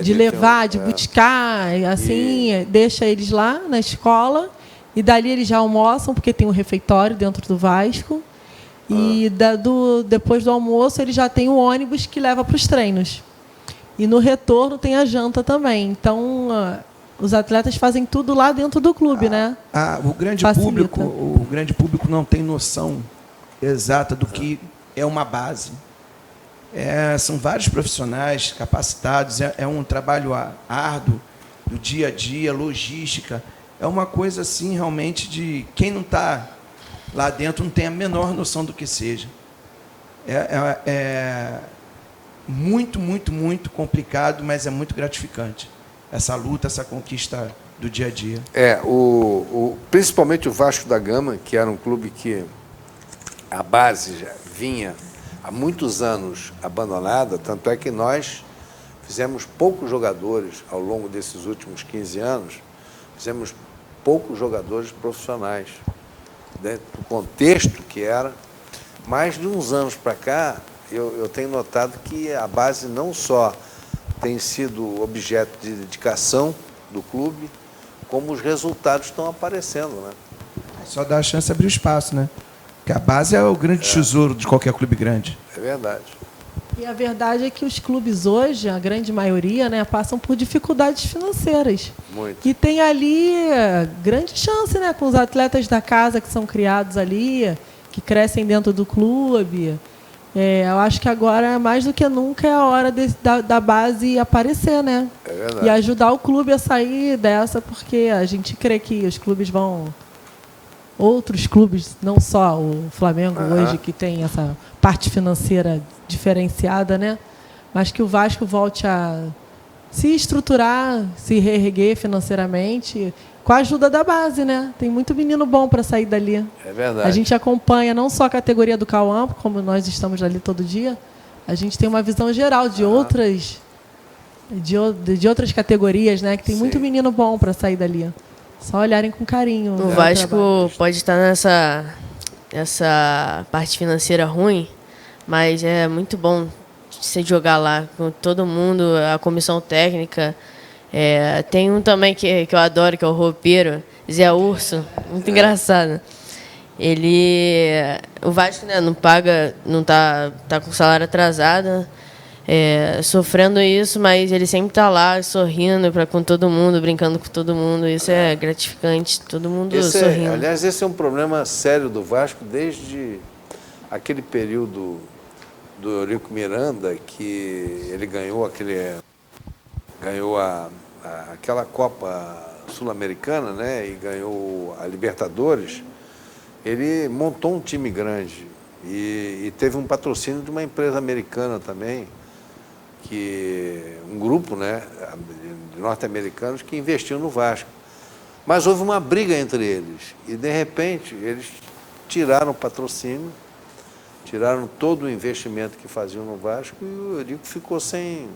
de de ter levar, de buscar, assim, deixa eles lá na escola E dali eles já almoçam, porque tem um refeitório dentro do Vasco. E depois do almoço, ele já tem o ônibus que leva para os treinos. E no retorno tem a janta também. Então, os atletas fazem tudo lá dentro do clube, né? O grande público não tem noção exata do que é uma base. São vários profissionais capacitados, é um trabalho árduo do dia a dia, logística. É uma coisa assim, realmente, de quem não está lá dentro não tem a menor noção do que seja. É muito, muito, muito complicado, mas é muito gratificante. Essa luta, essa conquista do dia a dia. Principalmente o Vasco da Gama, que era um clube que a base já vinha há muitos anos abandonada, tanto é que nós fizemos poucos jogadores ao longo desses últimos 15 anos, fizemos poucos jogadores profissionais, dentro do contexto que era. Mas de uns anos para cá, eu tenho notado que a base não só tem sido objeto de dedicação do clube, como os resultados estão aparecendo, né? Só dá a chance de abrir o espaço, né? Porque a base é o grande tesouro de qualquer clube grande. É verdade. E a verdade é que os clubes hoje, a grande maioria, né, passam por dificuldades financeiras. Muito. E tem ali grande chance, né, com os atletas da casa que são criados ali, que crescem dentro do clube. Eu acho que agora, mais do que nunca, é a hora da base aparecer, né? É verdade. E ajudar o clube a sair dessa, porque a gente crê que os clubes vão... Outros clubes, não só o Flamengo hoje, que tem essa parte financeira diferenciada, né? Mas que o Vasco volte a se estruturar, se reerguer financeiramente, com a ajuda da base, né? Tem muito menino bom para sair dali. É verdade. A gente acompanha não só a categoria do Cauã, como nós estamos ali todo dia, a gente tem uma visão geral de outras categorias, né? Que tem muito menino bom para sair dali. Só olharem com carinho. O Vasco pode estar nessa parte financeira ruim, mas é muito bom você jogar lá com todo mundo, a comissão técnica. Tem um também que eu adoro, que é o roupeiro, Zé Urso, muito engraçado. O Vasco, né, não paga, não tá com salário atrasado, sofrendo isso, mas ele sempre está lá sorrindo com todo mundo, brincando com todo mundo. Isso é gratificante, todo mundo sorrindo. Aliás, esse é um problema sério do Vasco desde aquele período do Eurico Miranda, que ele ganhou aquela Copa Sul-Americana, né, e ganhou a Libertadores. Ele montou um time grande e teve um patrocínio de uma empresa americana também, um grupo, né, de norte-americanos que investiu no Vasco. Mas houve uma briga entre eles e, de repente, eles tiraram o patrocínio, tiraram todo o investimento que faziam no Vasco e o Eurico ficou sem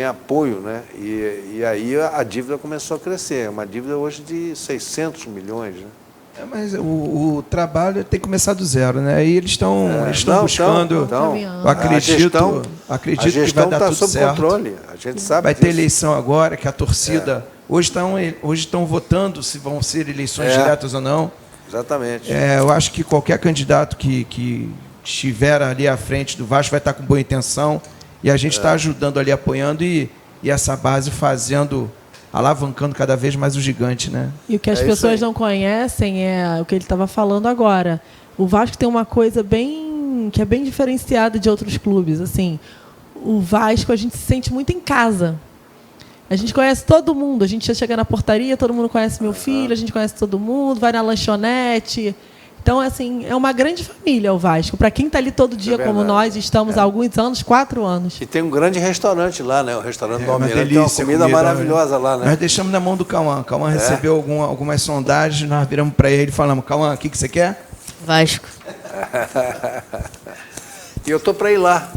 apoio, né? E aí a dívida começou a crescer, uma dívida hoje de 600 milhões, né? Mas o trabalho tem que começar do zero, né? E eles estão buscando. Eu acredito que vai dar tudo sob certo. Controle. A gente sabe vai ter eleição agora, que a torcida hoje estão votando se vão ser eleições diretas ou não. Exatamente. Eu acho que qualquer candidato que estiver ali à frente do Vasco vai estar com boa intenção e a gente está ajudando ali, apoiando e essa base alavancando cada vez mais o gigante, né? E o que as pessoas não conhecem é o que ele estava falando agora. O Vasco tem uma coisa que é bem diferenciada de outros clubes. Assim, o Vasco, a gente se sente muito em casa. A gente conhece todo mundo. A gente já chega na portaria, todo mundo conhece meu filho, a gente conhece todo mundo, vai na lanchonete. Então, assim, é uma grande família o Vasco. Para quem está ali todo dia, como nós estamos há alguns anos, 4 anos. E tem um grande restaurante lá, né? O restaurante do Almirante tem uma comida maravilhosa lá, né? Nós deixamos na mão do Cauã. Cauã recebeu algumas sondagens, nós viramos para ele e falamos: Cauã, o que você quer? Vasco. E eu estou para ir lá.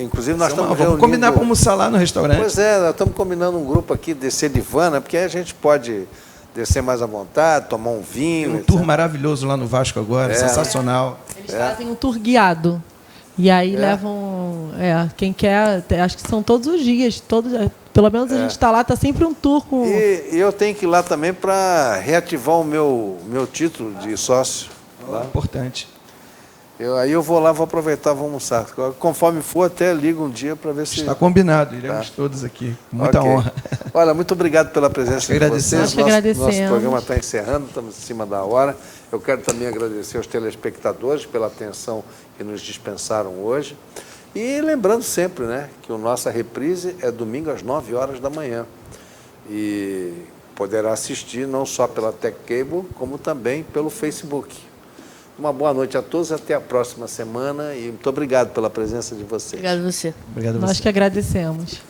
Inclusive, nós estamos vamos combinar para almoçar lá no restaurante. Pois nós estamos combinando um grupo aqui, descer de van, né? Porque aí a gente pode descer mais à vontade, tomar um vinho. Tem um tour maravilhoso lá no Vasco agora, sensacional. Eles fazem um tour guiado. E aí levam, quem quer, acho que são todos os dias, Pelo menos a gente está lá, está sempre um tour com... E eu tenho que ir lá também para reativar o meu título de sócio. Lá. Importante. Aí eu vou lá, vou aproveitar, vou almoçar. Conforme for, até ligo um dia para ver se... Está combinado, iremos todos aqui. Com muita honra. Olha, muito obrigado pela presença de vocês. Nós que agradecemos. Nosso programa está encerrando, estamos em cima da hora. Eu quero também agradecer aos telespectadores pela atenção que nos dispensaram hoje. E lembrando sempre, né, que a nossa reprise é domingo às 9 horas da manhã. E poderá assistir não só pela Tech Cable, como também pelo Facebook. Uma boa noite a todos, até a próxima semana e muito obrigado pela presença de vocês. Obrigado a você. Obrigado a você. Nós que agradecemos.